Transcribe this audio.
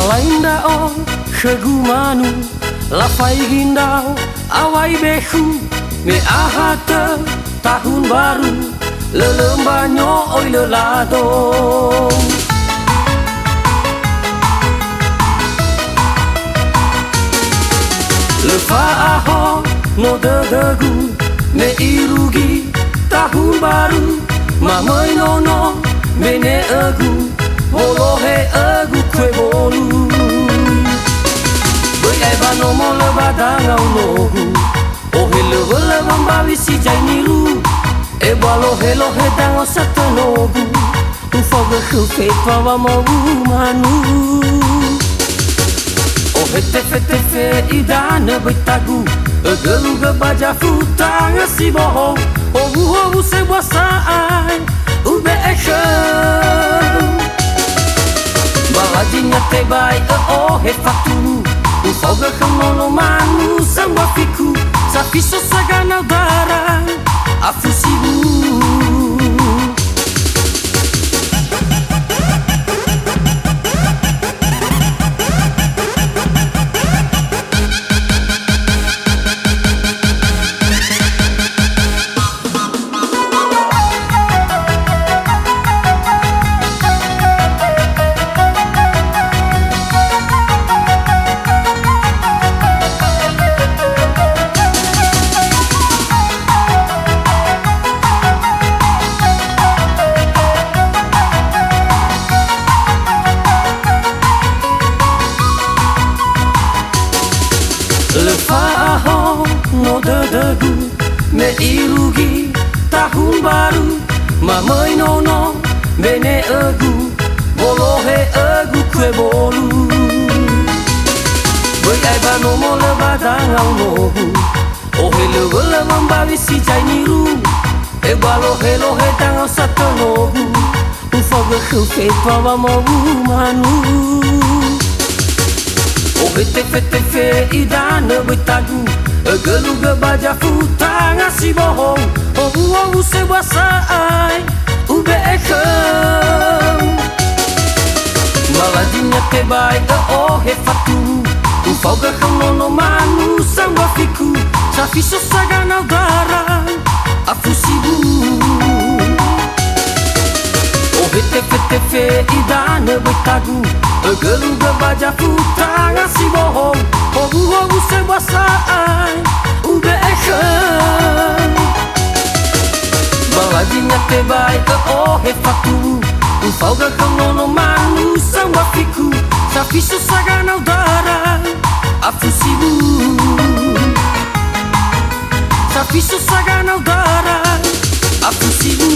Malaindao khegumanu lafai gindao awai behu me ahata tahun baru lelembanyo oi lelado lefa aho no degu me irugi tahun baru mamai nono mene egu bolohe egu kwe bolu Eba no mo le badanga unogu O hele wele wambawi si jai niru Eba lo he dango satanogu Ufoga kufe pawa mo umanu O hete fe idane bitagu Egeluga baja futanga si boho O buho se wasai ube eshe Balajinya te bai o he fatu Ufoga kamono manu sangwa fiku Safiso sagana udara afusibu Lefa aho no degu me irugi tahun baru mamai nono mene egu bolohe egu kwe bolu Boi aiba no mo le badanga unogu O hele wele wambawi si jai niru Eba lohe dango satanogu Ufoga kufe pawa mo umanu O hete fe idane bitagu Egeluga baja futanga si boho O buho se wasai ube ekem Malajinya te bai o he fatu Ufoga kamono manu sangwa fiku Safiso sagana udara afusibu O hete fe idane bitagu Egeluga baja futanga si boho O buho se wasai ube eshem Balajinya te bai o he fatu Ufoga kamono manu sangwa fiku Safiso sagana udara afusibu Safiso sagana udara afusibu